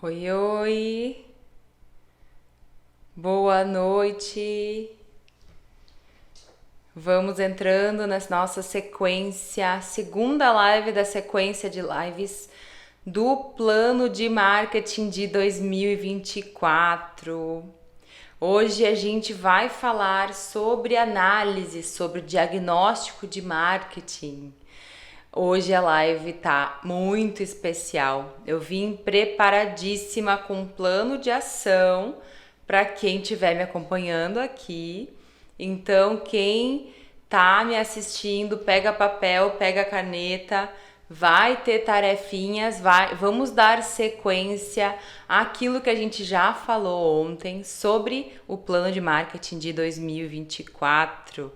Oi, oi, boa noite. Vamos entrando na nossa sequência, segunda live da sequência de lives do plano de marketing de 2024. Hoje a gente vai falar sobre análise, sobre diagnóstico de marketing. Hoje a live tá muito especial. Eu vim preparadíssima com um plano de ação para quem estiver me acompanhando aqui. Então, quem tá me assistindo, pega papel, pega caneta, vai ter tarefinhas, vamos dar sequência àquilo que a gente já falou ontem sobre o plano de marketing de 2024.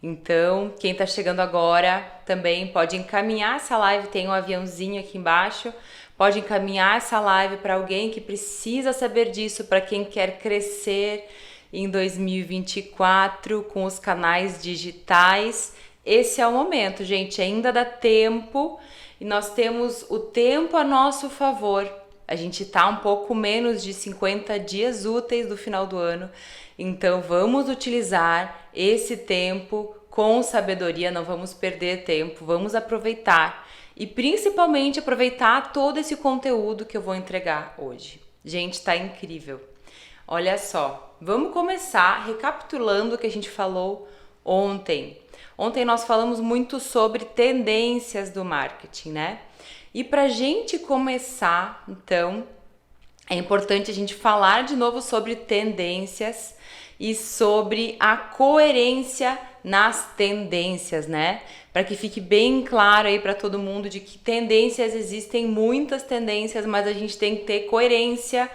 Então, quem está chegando agora também pode encaminhar essa live, tem um aviãozinho aqui embaixo, pode encaminhar essa live para alguém que precisa saber disso, para quem quer crescer em 2024 com os canais digitais. Esse é o momento, gente, ainda dá tempo e nós temos o tempo a nosso favor. A gente está um pouco menos de 50 dias úteis do final do ano, então vamos utilizar esse tempo com sabedoria, não vamos perder tempo, vamos aproveitar e principalmente aproveitar todo esse conteúdo que eu vou entregar hoje. Gente, tá incrível. Olha só, vamos começar recapitulando o que a gente falou ontem. Ontem nós falamos muito sobre tendências do marketing, né? E para a gente começar, então, é importante a gente falar de novo sobre tendências e sobre a coerência nas tendências, né? Para que fique bem claro aí para todo mundo de que tendências existem, muitas tendências, mas a gente tem que ter coerência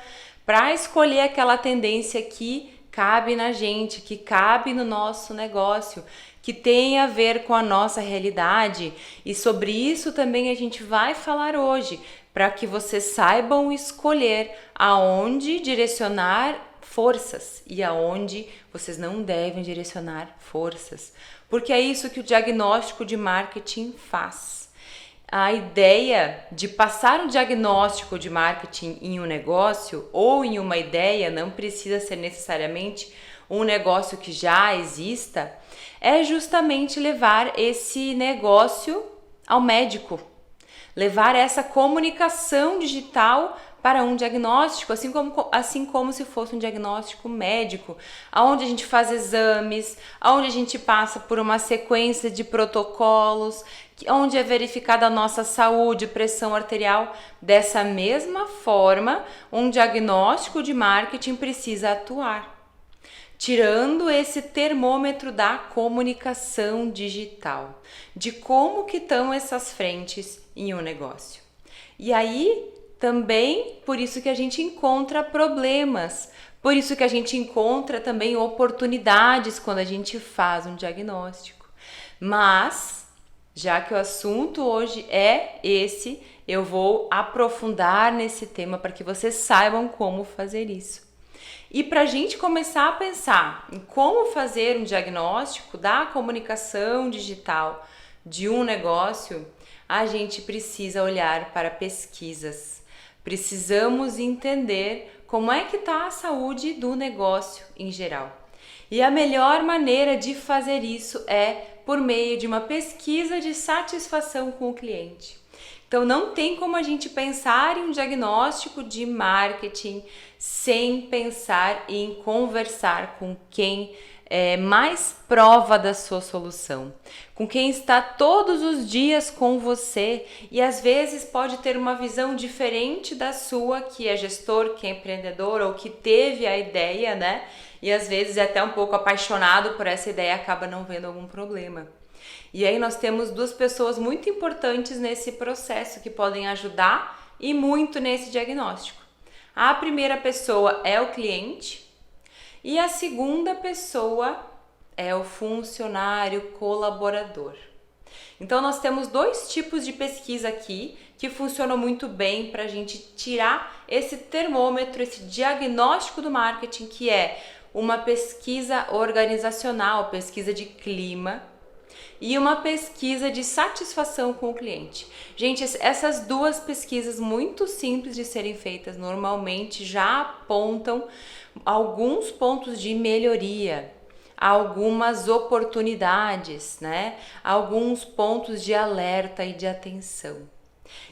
para escolher aquela tendência que cabe na gente, que cabe no nosso negócio, que tem a ver com a nossa realidade. E sobre isso também a gente vai falar hoje, para que vocês saibam escolher aonde direcionar forças e aonde vocês não devem direcionar forças, porque é isso que o diagnóstico de marketing faz. A ideia de passar um diagnóstico de marketing em um negócio ou em uma ideia, não precisa ser necessariamente um negócio que já exista, é justamente levar esse negócio ao médico, levar essa comunicação digital para um diagnóstico, assim como se fosse um diagnóstico médico, onde a gente faz exames, onde a gente passa por uma sequência de protocolos, onde é verificada a nossa saúde, pressão arterial. Dessa mesma forma, um diagnóstico de marketing precisa atuar, tirando esse termômetro da comunicação digital, de como que estão essas frentes em um negócio. E aí, também, por isso que a gente encontra problemas, por isso que a gente encontra também oportunidades quando a gente faz um diagnóstico. Mas, já que o assunto hoje é esse, eu vou aprofundar nesse tema para que vocês saibam como fazer isso. E para a gente começar a pensar em como fazer um diagnóstico da comunicação digital de um negócio, a gente precisa olhar para pesquisas. Precisamos entender como é que está a saúde do negócio em geral. E a melhor maneira de fazer isso é por meio de uma pesquisa de satisfação com o cliente. Então não tem como a gente pensar em um diagnóstico de marketing sem pensar em conversar com quem é mais prova da sua solução, com quem está todos os dias com você e às vezes pode ter uma visão diferente da sua, que é gestor, que é empreendedor ou que teve a ideia, né? E às vezes é até um pouco apaixonado por essa ideia e acaba não vendo algum problema. E aí nós temos duas pessoas muito importantes nesse processo que podem ajudar e muito nesse diagnóstico. A primeira pessoa é o cliente e a segunda pessoa é o funcionário colaborador. Então nós temos dois tipos de pesquisa aqui que funcionam muito bem para a gente tirar esse termômetro, esse diagnóstico do marketing, que é uma pesquisa organizacional, pesquisa de clima, e uma pesquisa de satisfação com o cliente. Gente, essas duas pesquisas muito simples de serem feitas normalmente já apontam alguns pontos de melhoria, algumas oportunidades, né? Alguns pontos de alerta e de atenção.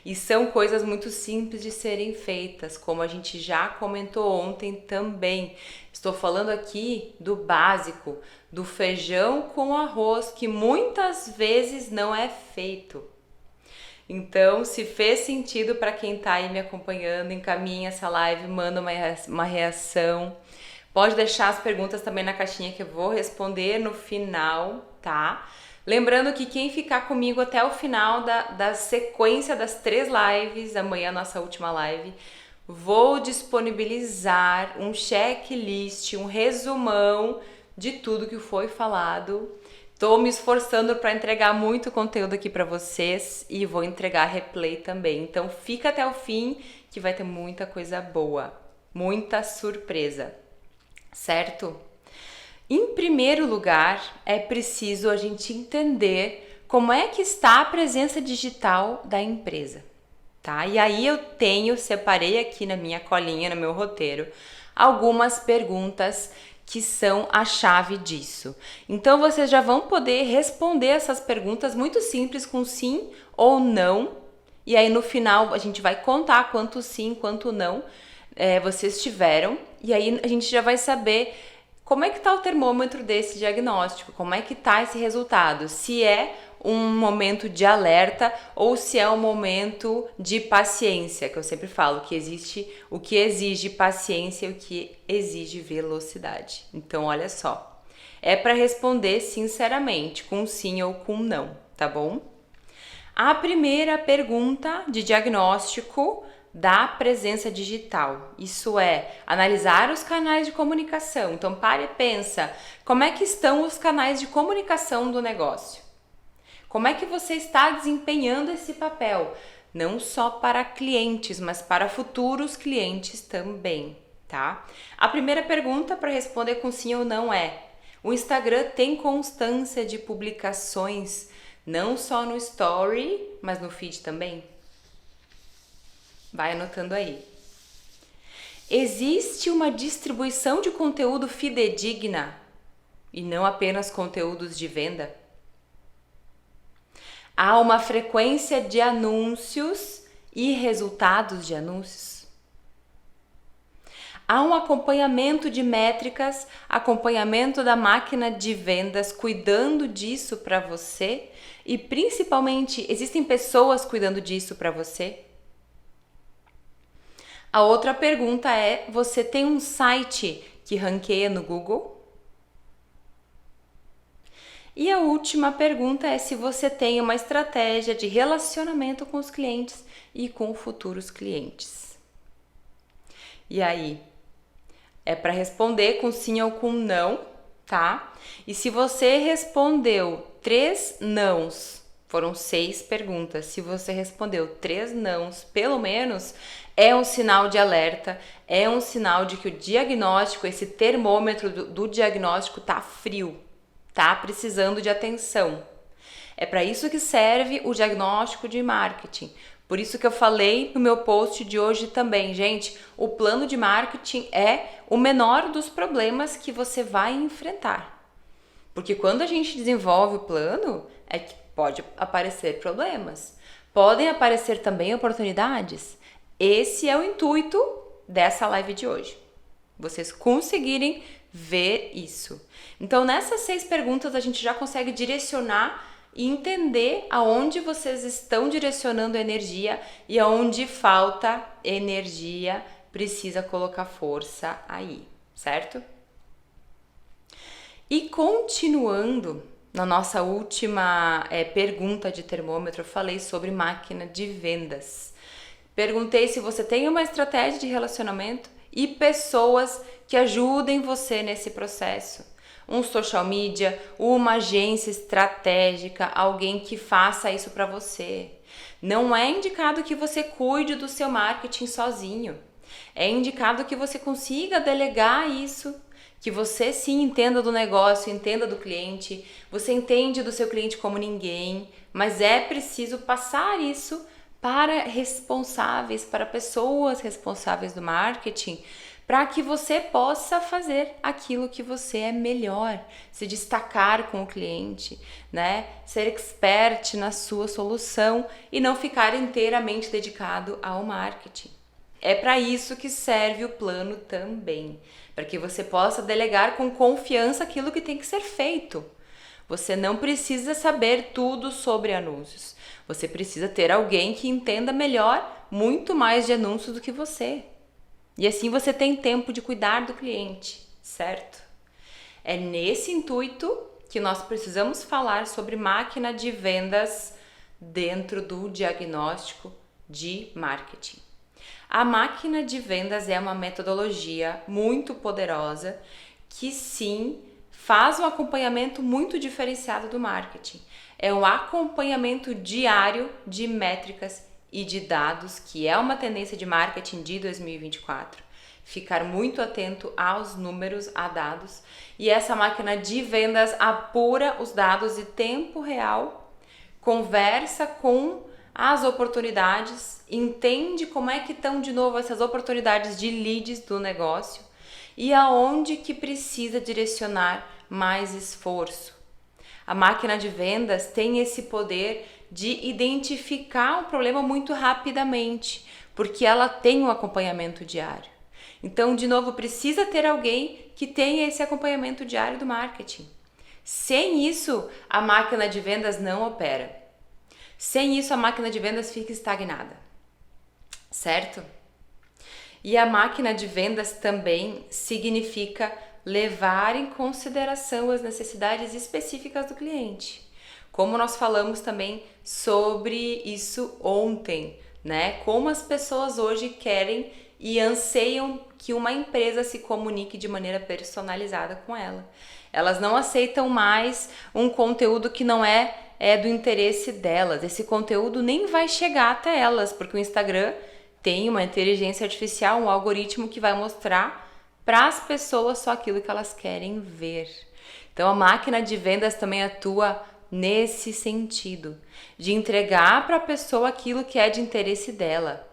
E são coisas muito simples de serem feitas, como a gente já comentou ontem também. Estou falando aqui do básico, do feijão com arroz, que muitas vezes não é feito. Então, se fez sentido para quem está aí me acompanhando, encaminhe essa live, manda uma reação. Pode deixar as perguntas também na caixinha que eu vou responder no final, tá? Lembrando que quem ficar comigo até o final da sequência das 3 lives, amanhã nossa última live, vou disponibilizar um checklist, um resumão de tudo que foi falado. Tô me esforçando para entregar muito conteúdo aqui para vocês e vou entregar replay também. Então fica até o fim que vai ter muita coisa boa, muita surpresa, certo? Em primeiro lugar, é preciso a gente entender como é que está a presença digital da empresa, tá? E aí eu separei aqui na minha colinha, no meu roteiro, algumas perguntas que são a chave disso. Então vocês já vão poder responder essas perguntas muito simples com sim ou não. E aí no final a gente vai contar quanto sim, quanto não vocês tiveram. E aí a gente já vai saber como é que está o termômetro desse diagnóstico, como é que está esse resultado, se é um momento de alerta ou se é um momento de paciência, que eu sempre falo que existe o que exige paciência e o que exige velocidade. Então, olha só, é para responder sinceramente, com sim ou com não, tá bom? A primeira pergunta de diagnóstico da presença digital, isso é, analisar os canais de comunicação. Então, pare e pensa, como é que estão os canais de comunicação do negócio? Como é que você está desempenhando esse papel? Não só para clientes, mas para futuros clientes também, tá? A primeira pergunta para responder com sim ou não é: o Instagram tem constância de publicações, não só no Story, mas no feed também? Vai anotando aí. Existe uma distribuição de conteúdo fidedigna e não apenas conteúdos de venda? Há uma frequência de anúncios e resultados de anúncios? Há um acompanhamento de métricas, acompanhamento da máquina de vendas, cuidando disso para você? E principalmente, existem pessoas cuidando disso para você? A outra pergunta é: você tem um site que ranqueia no Google? E a última pergunta é se você tem uma estratégia de relacionamento com os clientes e com futuros clientes. E aí, é para responder com sim ou com não, tá? E se você respondeu 3 nãos, foram 6 perguntas, se você respondeu 3 nãos, pelo menos, é um sinal de alerta, é um sinal de que o diagnóstico, esse termômetro do diagnóstico tá frio, tá precisando de atenção. É para isso que serve o diagnóstico de marketing. Por isso que eu falei no meu post de hoje também, gente, o plano de marketing é o menor dos problemas que você vai enfrentar. Porque quando a gente desenvolve o plano, é que pode aparecer problemas. Podem aparecer também oportunidades. Esse é o intuito dessa live de hoje. Vocês conseguirem ver isso. Então, nessas 6 perguntas, a gente já consegue direcionar e entender aonde vocês estão direcionando energia e aonde falta energia, precisa colocar força aí, certo? E continuando, na nossa última pergunta de termômetro, eu falei sobre máquina de vendas. Perguntei se você tem uma estratégia de relacionamento e pessoas que ajudem você nesse processo. Um social media, uma agência estratégica, alguém que faça isso para você. Não é indicado que você cuide do seu marketing sozinho. É indicado que você consiga delegar isso, que você sim entenda do negócio, entenda do cliente, você entende do seu cliente como ninguém, mas é preciso passar isso para responsáveis, para pessoas responsáveis do marketing, para que você possa fazer aquilo que você é melhor, se destacar com o cliente, né? Ser expert na sua solução e não ficar inteiramente dedicado ao marketing. É para isso que serve o plano também, para que você possa delegar com confiança aquilo que tem que ser feito. Você não precisa saber tudo sobre anúncios. Você precisa ter alguém que entenda melhor muito mais de anúncios do que você. E assim você tem tempo de cuidar do cliente, certo? É nesse intuito que nós precisamos falar sobre máquina de vendas dentro do diagnóstico de marketing. A máquina de vendas é uma metodologia muito poderosa que sim faz um acompanhamento muito diferenciado do marketing. É um acompanhamento diário de métricas e de dados, que é uma tendência de marketing de 2024. Ficar muito atento aos números, a dados. E essa máquina de vendas apura os dados em tempo real, conversa com as oportunidades, entende como é que estão de novo essas oportunidades de leads do negócio e aonde que precisa direcionar mais esforço. A máquina de vendas tem esse poder de identificar um problema muito rapidamente, porque ela tem um acompanhamento diário. Então, de novo, precisa ter alguém que tenha esse acompanhamento diário do marketing. Sem isso, a máquina de vendas não opera. Sem isso, a máquina de vendas fica estagnada, certo? E a máquina de vendas também significa levar em consideração as necessidades específicas do cliente. Como nós falamos também sobre isso ontem, né? Como as pessoas hoje querem e anseiam que uma empresa se comunique de maneira personalizada com ela. Elas não aceitam mais um conteúdo que não é do interesse delas. Esse conteúdo nem vai chegar até elas, porque o Instagram tem uma inteligência artificial, um algoritmo que vai mostrar para as pessoas só aquilo que elas querem ver. Então a máquina de vendas também atua nesse sentido, de entregar para a pessoa aquilo que é de interesse dela.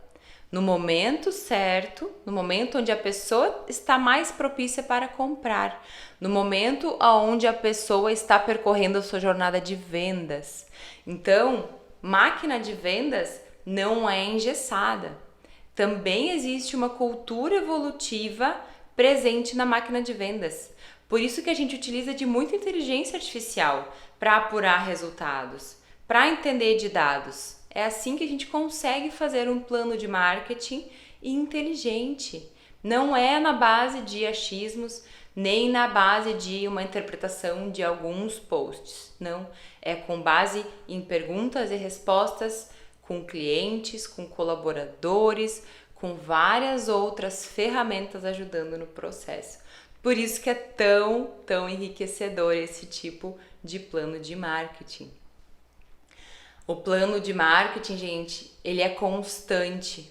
No momento certo, no momento onde a pessoa está mais propícia para comprar, no momento onde a pessoa está percorrendo a sua jornada de vendas. Então, máquina de vendas não é engessada. Também existe uma cultura evolutiva presente na máquina de vendas. Por isso que a gente utiliza de muita inteligência artificial para apurar resultados, para entender de dados. É assim que a gente consegue fazer um plano de marketing inteligente. Não é na base de achismos, nem na base de uma interpretação de alguns posts. Não, é com base em perguntas e respostas com clientes, com colaboradores, com várias outras ferramentas ajudando no processo. Por isso que é tão enriquecedor esse tipo de plano de marketing. O plano de marketing, gente, ele é constante.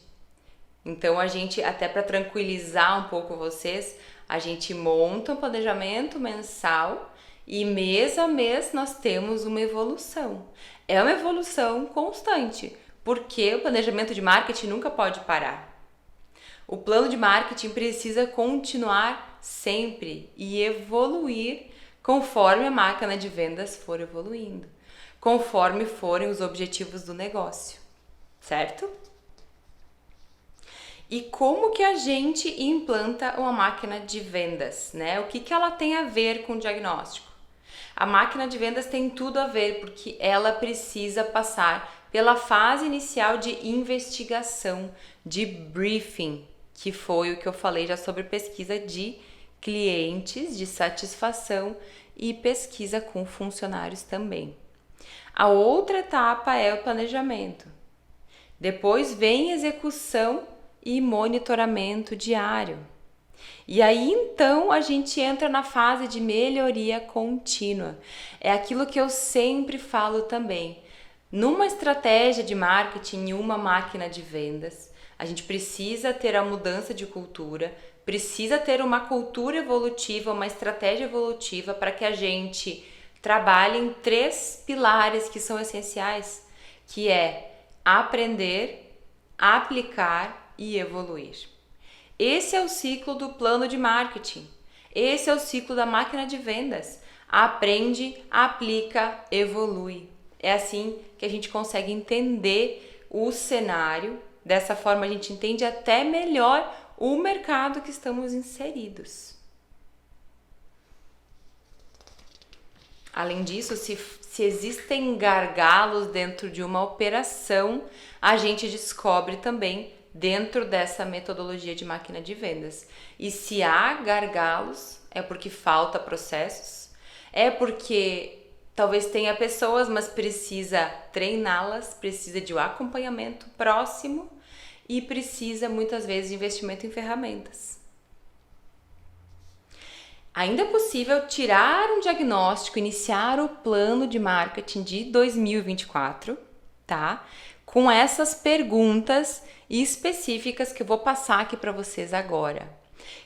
Então a gente, até para tranquilizar um pouco vocês, a gente monta um planejamento mensal e mês a mês nós temos uma evolução. É uma evolução constante, porque o planejamento de marketing nunca pode parar. O plano de marketing precisa continuar sempre e evoluir conforme a máquina de vendas for evoluindo, conforme forem os objetivos do negócio, certo? E como que a gente implanta uma máquina de vendas, né? O que ela tem a ver com o diagnóstico? A máquina de vendas tem tudo a ver, porque ela precisa passar pela fase inicial de investigação, de briefing, que foi o que eu falei já sobre pesquisa de clientes, de satisfação e pesquisa com funcionários também. A outra etapa é o planejamento. Depois vem execução e monitoramento diário. E aí então a gente entra na fase de melhoria contínua. É aquilo que eu sempre falo também. Numa estratégia de marketing e uma máquina de vendas, a gente precisa ter a mudança de cultura, precisa ter uma cultura evolutiva, uma estratégia evolutiva para que a gente trabalhe em 3 pilares que são essenciais, que é aprender, aplicar e evoluir. Esse é o ciclo do plano de marketing. Esse é o ciclo da máquina de vendas. Aprende, aplica, evolui. É assim que a gente consegue entender o cenário. Dessa forma a gente entende até melhor o mercado que estamos inseridos. Além disso, se existem gargalos dentro de uma operação, a gente descobre também dentro dessa metodologia de máquina de vendas. E se há gargalos, é porque falta processos, é porque talvez tenha pessoas, mas precisa treiná-las, precisa de um acompanhamento próximo e precisa muitas vezes de investimento em ferramentas. Ainda é possível tirar um diagnóstico, iniciar o plano de marketing de 2024, tá? Com essas perguntas específicas que eu vou passar aqui para vocês agora.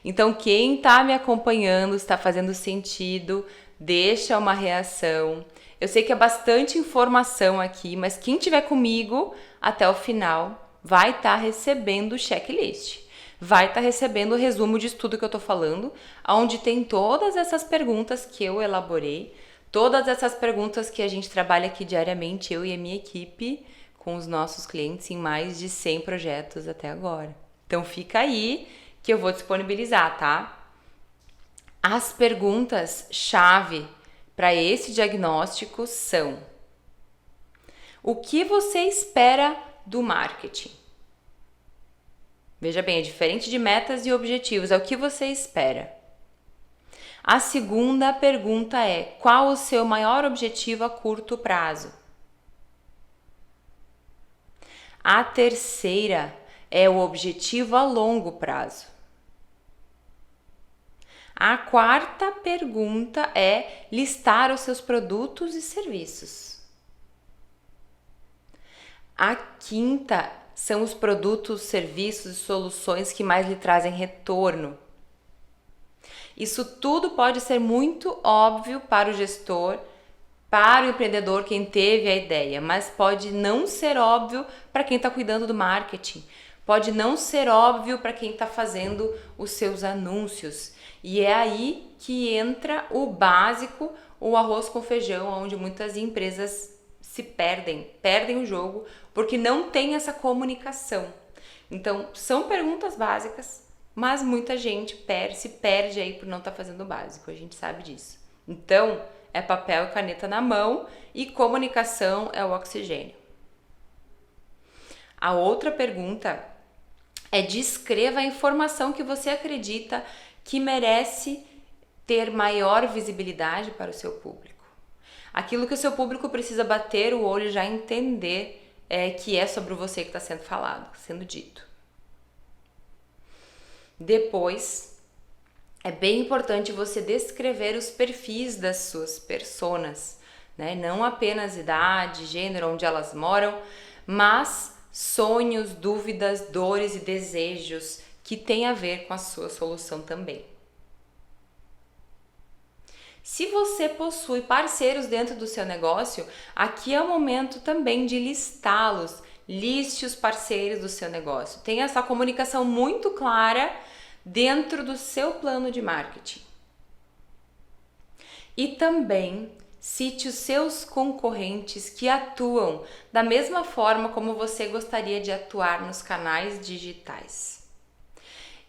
Então, quem está me acompanhando, está fazendo sentido, deixa uma reação. Eu sei que é bastante informação aqui, mas quem estiver comigo até o final vai estar recebendo o checklist. Vai estar recebendo o resumo de tudo que eu estou falando, onde tem todas essas perguntas que eu elaborei, todas essas perguntas que a gente trabalha aqui diariamente, eu e a minha equipe, com os nossos clientes em mais de 100 projetos até agora. Então fica aí que eu vou disponibilizar, tá? As perguntas-chave para esse diagnóstico são: o que você espera do marketing? Veja bem, é diferente de metas e objetivos, é o que você espera. A segunda pergunta é: qual o seu maior objetivo a curto prazo? A terceira é o objetivo a longo prazo. A quarta pergunta é listar os seus produtos e serviços. A quinta são os produtos, serviços e soluções que mais lhe trazem retorno. Isso tudo pode ser muito óbvio para o gestor, para o empreendedor, quem teve a ideia, mas pode não ser óbvio para quem está cuidando do marketing. Pode não ser óbvio para quem está fazendo os seus anúncios. E é aí que entra o básico, o arroz com feijão, onde muitas empresas se perdem o jogo, porque não tem essa comunicação. Então, são perguntas básicas, mas muita gente se perde aí por não estar fazendo o básico, a gente sabe disso. Então, é papel e caneta na mão e comunicação é o oxigênio. A outra pergunta é: descreva a informação que você acredita que merece ter maior visibilidade para o seu público. Aquilo que o seu público precisa bater o olho e já entender que é sobre você que está sendo falado, sendo dito. Depois, é bem importante você descrever os perfis das suas personas, né? Não apenas idade, gênero, onde elas moram, mas sonhos, dúvidas, dores e desejos que têm a ver com a sua solução também. Se você possui parceiros dentro do seu negócio, aqui é o momento também de listá-los. Liste os parceiros do seu negócio. Tenha essa comunicação muito clara dentro do seu plano de marketing. E também cite os seus concorrentes que atuam da mesma forma como você gostaria de atuar nos canais digitais.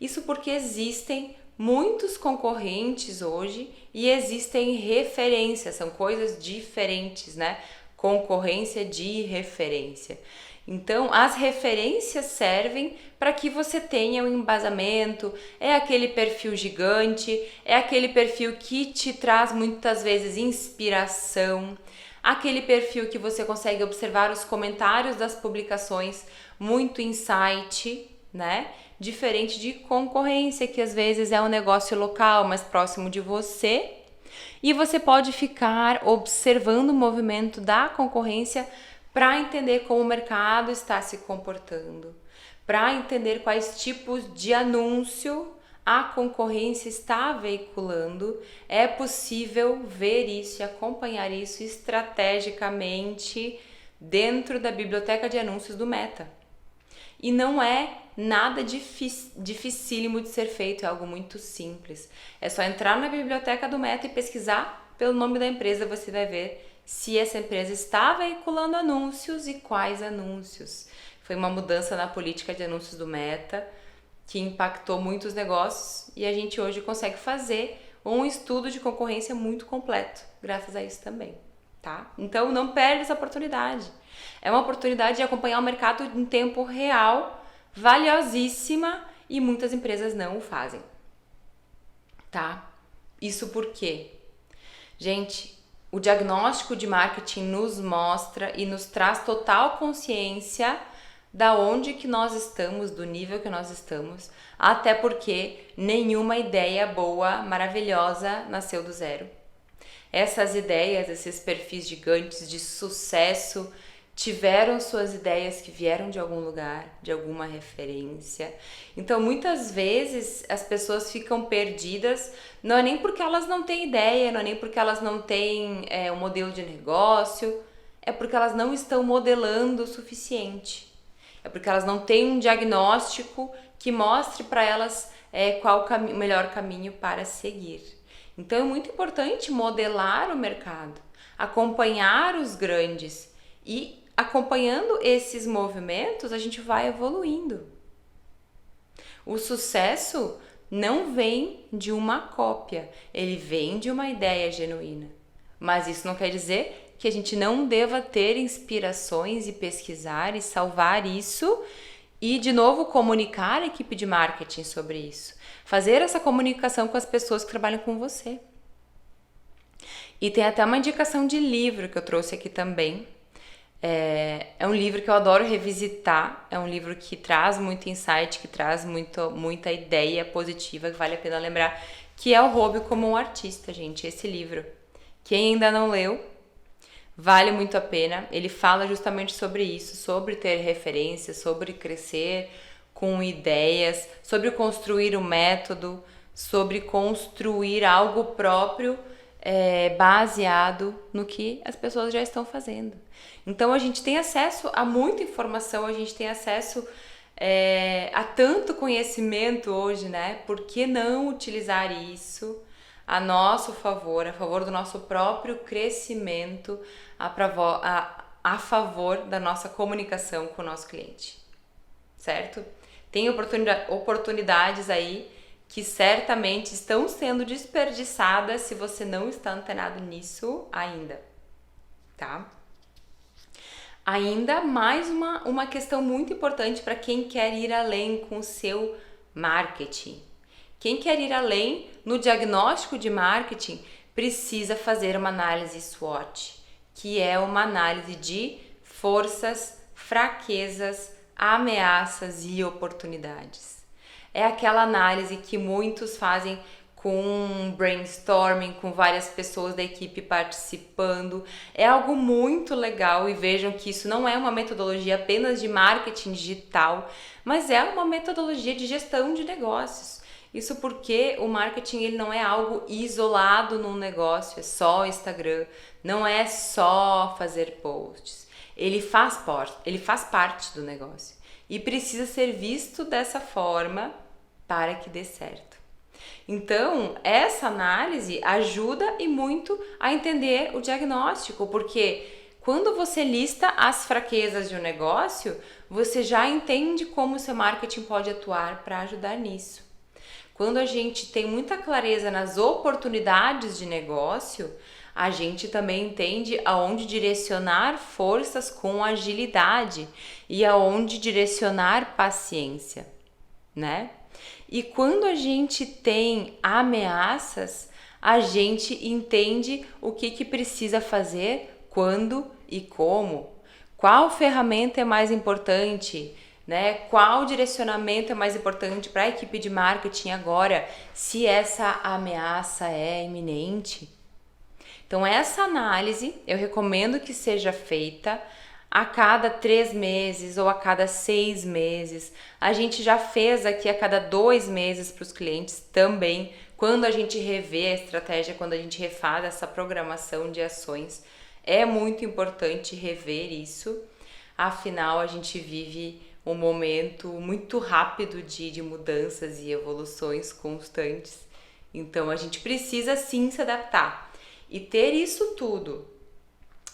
Isso porque existem muitos concorrentes hoje e existem referências, são coisas diferentes, né? Concorrência de referência. Então, as referências servem para que você tenha um embasamento, é aquele perfil gigante, é aquele perfil que te traz muitas vezes inspiração, aquele perfil que você consegue observar os comentários das publicações, muito insight, né? Diferente de concorrência, que às vezes é um negócio local, mais próximo de você, e você pode ficar observando o movimento da concorrência para entender como o mercado está se comportando, para entender quais tipos de anúncio a concorrência está veiculando. É possível ver isso e acompanhar isso estrategicamente dentro da biblioteca de anúncios do Meta. E não é nada dificílimo de ser feito, é algo muito simples. É só entrar na biblioteca do Meta e pesquisar pelo nome da empresa, você vai ver se essa empresa está veiculando anúncios e quais anúncios. Foi uma mudança na política de anúncios do Meta que impactou muitos negócios e a gente hoje consegue fazer um estudo de concorrência muito completo, graças a isso também, tá? Então não perde essa oportunidade. É uma oportunidade de acompanhar o mercado em tempo real, valiosíssima, e muitas empresas não o fazem, tá? Isso por quê? Gente, o diagnóstico de marketing nos mostra e nos traz total consciência da onde que nós estamos, do nível que nós estamos, até porque nenhuma ideia boa, maravilhosa nasceu do zero. Essas ideias, esses perfis gigantes de sucesso tiveram suas ideias que vieram de algum lugar, de alguma referência. Então, muitas vezes as pessoas ficam perdidas, não é nem porque elas não têm ideia, não é nem porque elas não têm um modelo de negócio, é porque elas não estão modelando o suficiente. É porque elas não têm um diagnóstico que mostre para elas qual o melhor caminho para seguir. Então é muito importante modelar o mercado, acompanhar os grandes, e acompanhando esses movimentos a gente vai evoluindo. O sucesso não vem de uma cópia, ele vem de uma ideia genuína. Mas isso não quer dizer que a gente não deva ter inspirações e pesquisar e salvar isso e, de novo, comunicar a equipe de marketing sobre isso. Fazer essa comunicação com as pessoas que trabalham com você. E tem até uma indicação de livro que eu trouxe aqui também. É um livro que eu adoro revisitar, é um livro que traz muito insight, que traz muita ideia positiva, que vale a pena lembrar, que é O Hobby como um Artista, gente, esse livro. Quem ainda não leu, vale muito a pena. Ele fala justamente sobre isso, sobre ter referências, sobre crescer com ideias, sobre construir um método, sobre construir algo próprio baseado no que as pessoas já estão fazendo. Então a gente tem acesso a muita informação, a gente tem acesso a tanto conhecimento hoje, né? Por que não utilizar isso a nosso favor, a favor do nosso próprio crescimento, a favor da nossa comunicação com o nosso cliente, certo? Tem oportunidades aí que certamente estão sendo desperdiçadas se você não está antenado nisso ainda, tá? Ainda mais uma questão muito importante para quem quer ir além com o seu marketing. Quem quer ir além no diagnóstico de marketing precisa fazer uma análise SWOT, que é uma análise de forças, fraquezas, ameaças e oportunidades. É aquela análise que muitos fazem com brainstorming, com várias pessoas da equipe participando. É algo muito legal, e vejam que isso não é uma metodologia apenas de marketing digital, mas é uma metodologia de gestão de negócios. Isso porque o marketing ele não é algo isolado num negócio, é só Instagram, não é só fazer posts. Ele faz parte do negócio e precisa ser visto dessa forma para que dê certo. Então, essa análise ajuda e muito a entender o diagnóstico, porque quando você lista as fraquezas de um negócio, você já entende como o seu marketing pode atuar para ajudar nisso. Quando a gente tem muita clareza nas oportunidades de negócio, a gente também entende aonde direcionar forças com agilidade e aonde direcionar paciência, né? E quando a gente tem ameaças, a gente entende o que precisa fazer, quando e como. Qual ferramenta é mais importante? Né? Qual direcionamento é mais importante para a equipe de marketing agora, se essa ameaça é iminente? Então essa análise eu recomendo que seja feita a cada 3 meses ou a cada 6 meses. A gente já fez aqui a cada 2 meses para os clientes também, quando a gente revê a estratégia, quando a gente refaz essa programação de ações. É muito importante rever isso, afinal a gente vive um momento muito rápido de mudanças e evoluções constantes. Então a gente precisa sim se adaptar. E ter isso tudo,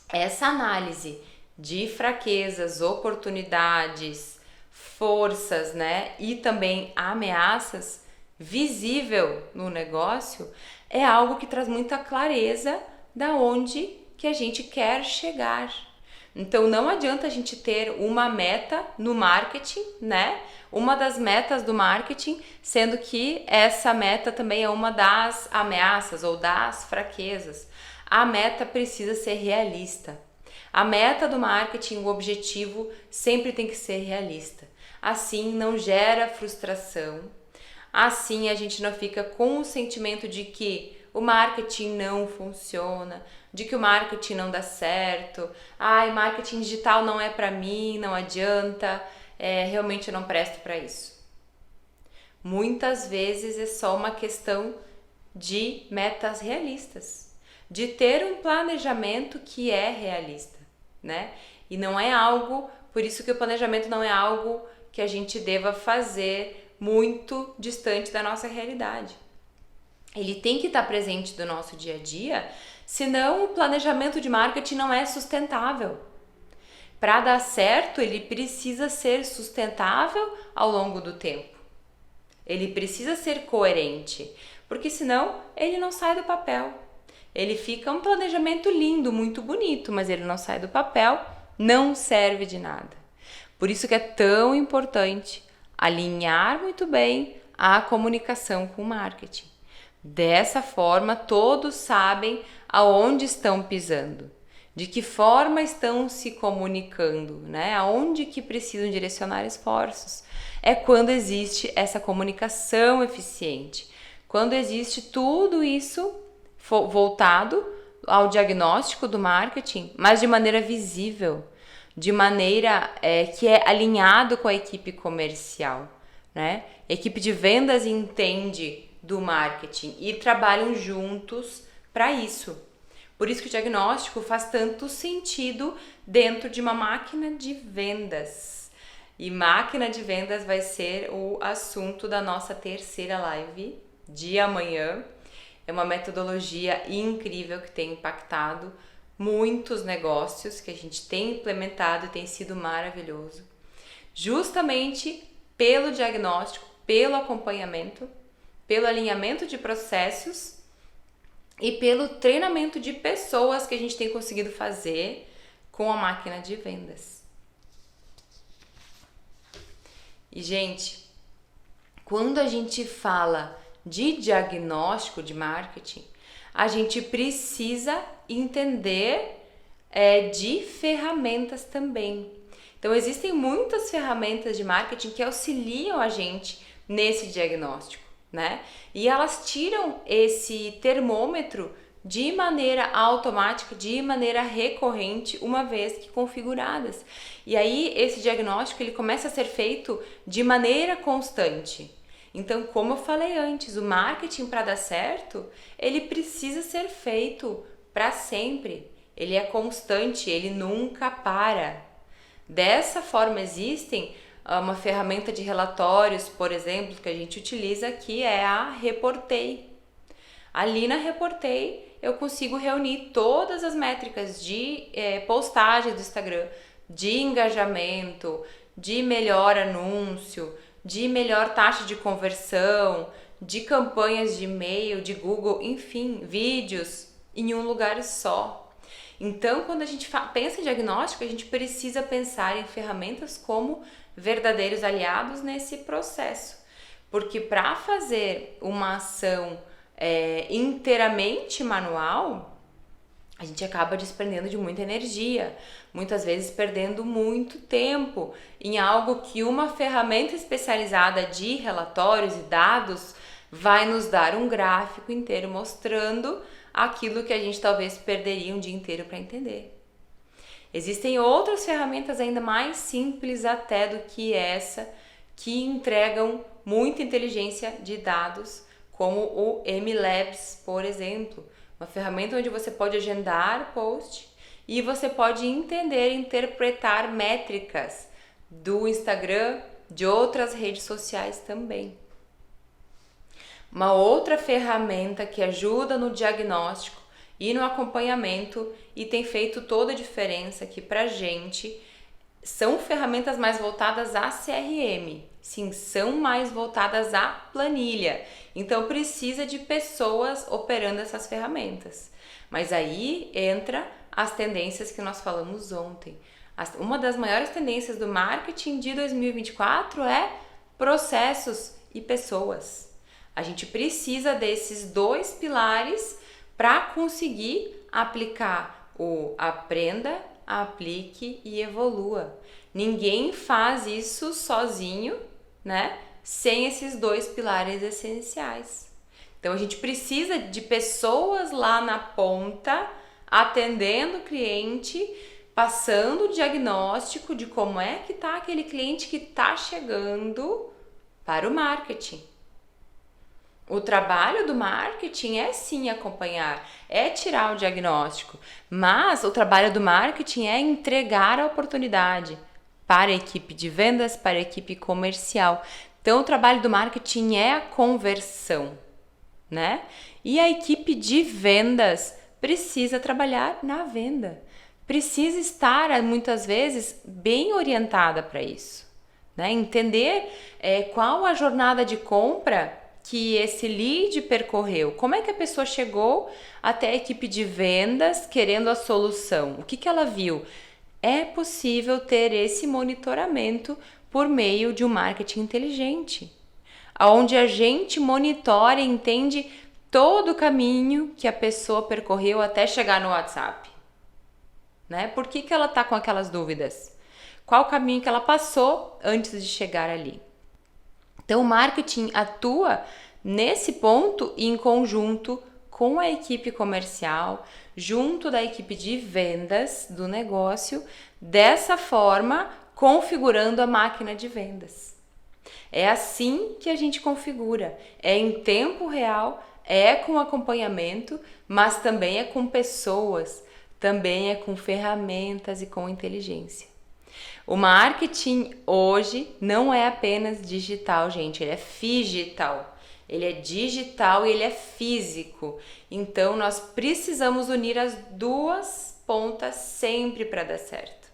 essa análise de fraquezas, oportunidades, forças, né? E também ameaças visível no negócio, é algo que traz muita clareza da onde que a gente quer chegar. Então não adianta a gente ter uma meta no marketing, né? Uma das metas do marketing, sendo que essa meta também é uma das ameaças ou das fraquezas. A meta precisa ser realista. A meta do marketing, o objetivo, sempre tem que ser realista. Assim não gera frustração. Assim a gente não fica com o sentimento de que o marketing não funciona, de que o marketing não dá certo, marketing digital não é para mim, não adianta, realmente eu não presto para isso. Muitas vezes é só uma questão de metas realistas, de ter um planejamento que é realista, né? E não é algo, por isso que o planejamento não é algo que a gente deva fazer muito distante da nossa realidade. Ele tem que estar presente do nosso dia a dia, senão o planejamento de marketing não é sustentável. Para dar certo, ele precisa ser sustentável ao longo do tempo. Ele precisa ser coerente, porque senão ele não sai do papel. Ele fica um planejamento lindo, muito bonito, mas ele não sai do papel, não serve de nada. Por isso que é tão importante alinhar muito bem a comunicação com o marketing. Dessa forma, todos sabem aonde estão pisando, de que forma estão se comunicando, né? Aonde que precisam direcionar esforços. É quando existe essa comunicação eficiente, quando existe tudo isso voltado ao diagnóstico do marketing, mas de maneira visível, de maneira que é alinhado com a equipe comercial, né? A equipe de vendas entende do marketing e trabalham juntos para isso. Por isso que o diagnóstico faz tanto sentido dentro de uma máquina de vendas. E máquina de vendas vai ser o assunto da nossa terceira live de amanhã. É uma metodologia incrível que tem impactado muitos negócios, que a gente tem implementado e tem sido maravilhoso. Justamente pelo diagnóstico, pelo acompanhamento, pelo alinhamento de processos e pelo treinamento de pessoas que a gente tem conseguido fazer com a máquina de vendas. E, gente, quando a gente fala de diagnóstico de marketing, a gente precisa entender de ferramentas também. Então, existem muitas ferramentas de marketing que auxiliam a gente nesse diagnóstico, né? E elas tiram esse termômetro de maneira automática, de maneira recorrente, uma vez que configuradas. E aí, esse diagnóstico ele começa a ser feito de maneira constante. Então, como eu falei antes, o marketing para dar certo, ele precisa ser feito para sempre. Ele é constante, ele nunca para. Dessa forma, existem uma ferramenta de relatórios, por exemplo, que a gente utiliza, que é a Reportei. Ali na Reportei, eu consigo reunir todas as métricas de postagem do Instagram, de engajamento, de melhor anúncio, de melhor taxa de conversão, de campanhas de e-mail, de Google, enfim, vídeos em um lugar só. Então, quando a gente pensa em diagnóstico, a gente precisa pensar em ferramentas como verdadeiros aliados nesse processo. Porque para fazer uma ação inteiramente manual, a gente acaba desprendendo de muita energia, muitas vezes perdendo muito tempo em algo que uma ferramenta especializada de relatórios e dados vai nos dar um gráfico inteiro mostrando aquilo que a gente talvez perderia um dia inteiro para entender. Existem outras ferramentas ainda mais simples até do que essa, que entregam muita inteligência de dados, como o MLabs, por exemplo. Uma ferramenta onde você pode agendar post e você pode entender e interpretar métricas do Instagram, de outras redes sociais também. Uma outra ferramenta que ajuda no diagnóstico e no acompanhamento e tem feito toda a diferença aqui pra gente são ferramentas mais voltadas a CRM. Sim, são mais voltadas à planilha. Então precisa de pessoas operando essas ferramentas. Mas aí entra as tendências que nós falamos ontem. Uma das maiores tendências do marketing de 2024 é processos e pessoas. A gente precisa desses dois pilares para conseguir aplicar o aprenda, aplique e evolua. Ninguém faz isso sozinho, né? Sem esses dois pilares essenciais. Então a gente precisa de pessoas lá na ponta, atendendo o cliente, passando o diagnóstico de como é que tá aquele cliente que está chegando para o marketing. O trabalho do marketing é sim acompanhar, é tirar o diagnóstico, mas o trabalho do marketing é entregar a oportunidade para a equipe de vendas, para a equipe comercial. Então o trabalho do marketing é a conversão, né? E a equipe de vendas precisa trabalhar na venda, precisa estar muitas vezes bem orientada para isso, né? Entender qual a jornada de compra que esse lead percorreu, como é que a pessoa chegou até a equipe de vendas querendo a solução, o que ela viu. É possível ter esse monitoramento por meio de um marketing inteligente, onde a gente monitora e entende todo o caminho que a pessoa percorreu até chegar no WhatsApp, né? Por que ela está com aquelas dúvidas? Qual o caminho que ela passou antes de chegar ali? Então, o marketing atua nesse ponto em conjunto com a equipe comercial, junto da equipe de vendas do negócio, dessa forma, configurando a máquina de vendas. É assim que a gente configura, é em tempo real, é com acompanhamento, mas também é com pessoas, também é com ferramentas e com inteligência. O marketing hoje não é apenas digital, gente, ele é figital. Ele é digital e ele é físico. Então, nós precisamos unir as duas pontas sempre para dar certo,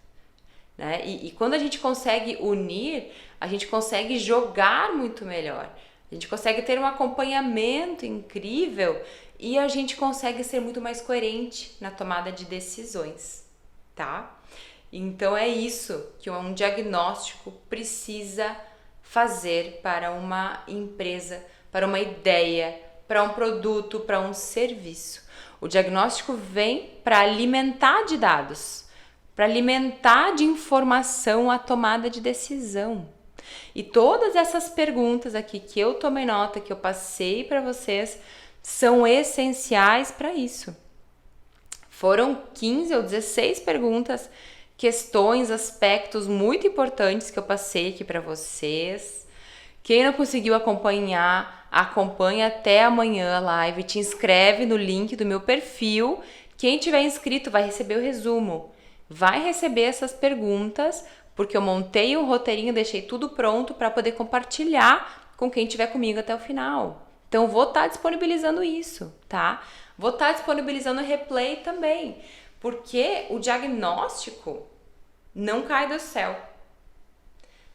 né? E quando a gente consegue unir, a gente consegue jogar muito melhor. A gente consegue ter um acompanhamento incrível e a gente consegue ser muito mais coerente na tomada de decisões, tá? Então é isso que um diagnóstico precisa fazer para uma empresa, para uma ideia, para um produto, para um serviço. O diagnóstico vem para alimentar de dados, para alimentar de informação a tomada de decisão. E todas essas perguntas aqui que eu tomei nota, que eu passei para vocês, são essenciais para isso. Foram 15 ou 16 perguntas, questões, aspectos muito importantes que eu passei aqui para vocês. Quem não conseguiu acompanhar, acompanha até amanhã a live, te inscreve no link do meu perfil. Quem tiver inscrito vai receber o resumo, vai receber essas perguntas, porque eu montei um roteirinho, deixei tudo pronto para poder compartilhar com quem estiver comigo até o final. Então, vou estar disponibilizando isso, tá? Vou estar disponibilizando o replay também, porque o diagnóstico não cai do céu.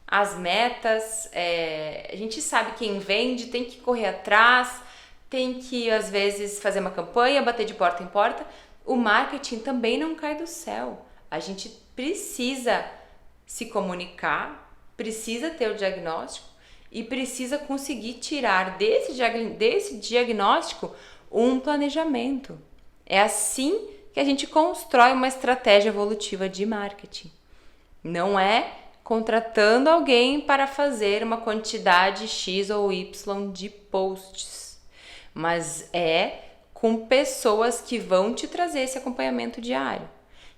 As metas, a gente sabe quem vende, tem que correr atrás, tem que, às vezes, fazer uma campanha, bater de porta em porta. O marketing também não cai do céu. A gente precisa se comunicar, precisa ter o diagnóstico e precisa conseguir tirar desse diagnóstico um planejamento. É assim que a gente constrói uma estratégia evolutiva de marketing. Não é contratando alguém para fazer uma quantidade X ou Y de posts, mas é com pessoas que vão te trazer esse acompanhamento diário,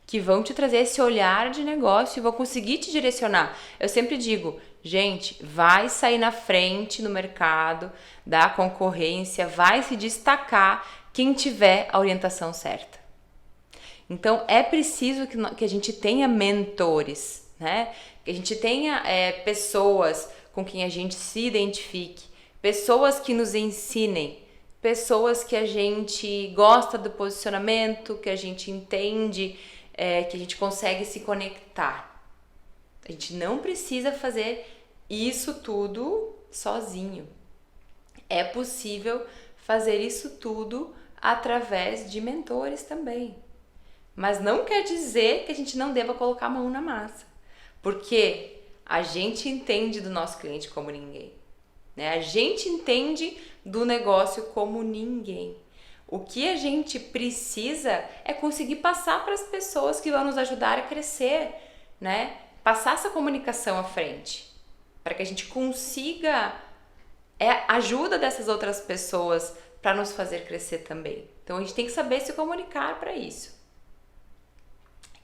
que vão te trazer esse olhar de negócio e vão conseguir te direcionar. Eu sempre digo, gente, vai sair na frente no mercado da concorrência, vai se destacar quem tiver a orientação certa. Então, é preciso que a gente tenha mentores, né? Que a gente tenha pessoas com quem a gente se identifique, pessoas que nos ensinem, pessoas que a gente gosta do posicionamento, que a gente entende, que a gente consegue se conectar. A gente não precisa fazer isso tudo sozinho. É possível fazer isso tudo através de mentores também. Mas não quer dizer que a gente não deva colocar a mão na massa. Porque a gente entende do nosso cliente como ninguém, né? A gente entende do negócio como ninguém. O que a gente precisa é conseguir passar para as pessoas que vão nos ajudar a crescer, né? Passar essa comunicação à frente, para que a gente consiga a ajuda dessas outras pessoas para nos fazer crescer também. Então a gente tem que saber se comunicar para isso.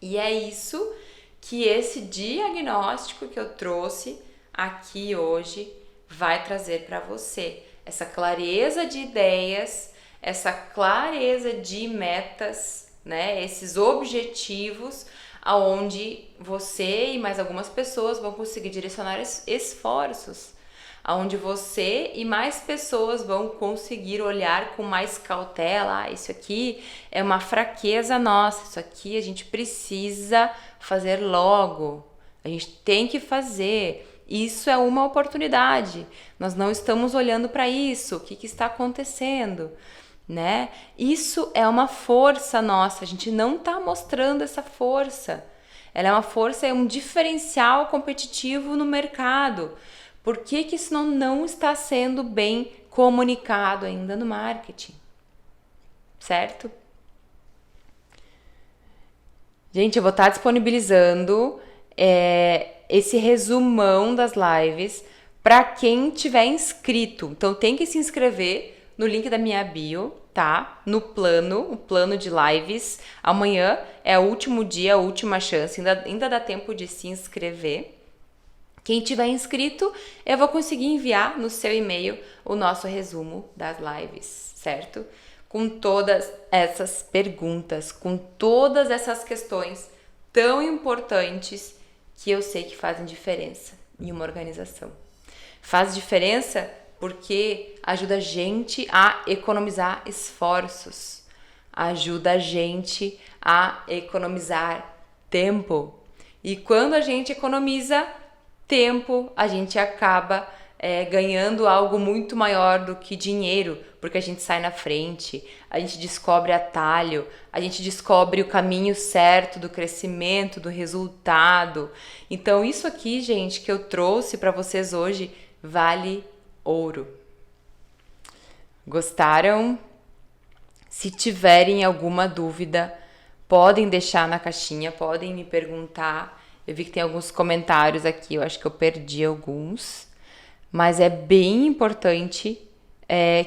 E é isso que esse diagnóstico que eu trouxe aqui hoje vai trazer para você. Essa clareza de ideias, essa clareza de metas, né? Esses objetivos aonde você e mais algumas pessoas vão conseguir direcionar esforços, aonde você e mais pessoas vão conseguir olhar com mais cautela. Isso aqui é uma fraqueza nossa, isso aqui a gente precisa fazer logo, a gente tem que fazer. Isso é uma oportunidade, nós não estamos olhando para isso, o que está acontecendo, né? Isso é uma força nossa, a gente não está mostrando essa força. Ela é uma força, é um diferencial competitivo no mercado. Por que isso não está sendo bem comunicado ainda no marketing? Certo? Gente, eu vou estar disponibilizando esse resumão das lives para quem tiver inscrito. Então tem que se inscrever no link da minha bio, tá? No o plano de lives. Amanhã é o último dia, a última chance. Ainda dá tempo de se inscrever. Quem tiver inscrito, eu vou conseguir enviar no seu e-mail o nosso resumo das lives, certo? Com todas essas perguntas, com todas essas questões tão importantes que eu sei que fazem diferença em uma organização. Faz diferença porque ajuda a gente a economizar esforços, ajuda a gente a economizar tempo. E quando a gente economiza tempo, a gente acaba ganhando algo muito maior do que dinheiro, porque a gente sai na frente, a gente descobre atalho, a gente descobre o caminho certo do crescimento, do resultado. Então isso aqui, gente, que eu trouxe para vocês hoje, vale ouro. Gostaram? Se tiverem alguma dúvida, podem deixar na caixinha, podem me perguntar. Eu vi que tem alguns comentários aqui, eu acho que eu perdi alguns. Mas é bem importante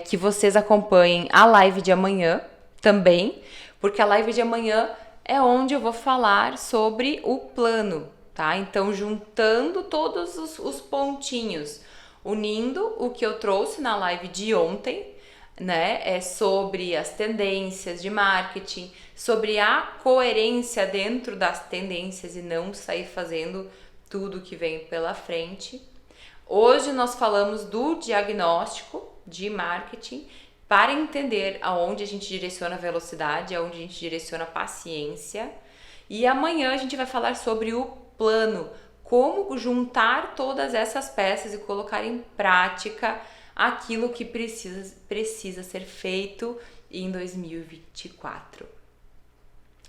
que vocês acompanhem a live de amanhã também, porque a live de amanhã é onde eu vou falar sobre o plano, tá? Então, juntando todos os pontinhos, unindo o que eu trouxe na live de ontem, né? Sobre as tendências de marketing, sobre a coerência dentro das tendências e não sair fazendo tudo que vem pela frente. Hoje nós falamos do diagnóstico de marketing para entender aonde a gente direciona a velocidade, aonde a gente direciona a paciência. E amanhã a gente vai falar sobre o plano, como juntar todas essas peças e colocar em prática aquilo que precisa ser feito em 2024.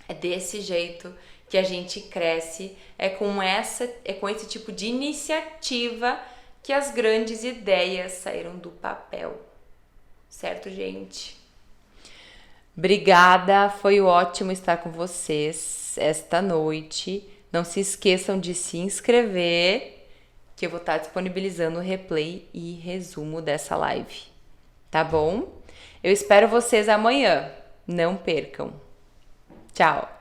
É desse jeito que a gente cresce, é com esse tipo de iniciativa que as grandes ideias saíram do papel. Certo, gente? Obrigada, foi ótimo estar com vocês esta noite. Não se esqueçam de se inscrever, que eu vou estar disponibilizando o replay e resumo dessa live. Tá bom? Eu espero vocês amanhã. Não percam. Tchau!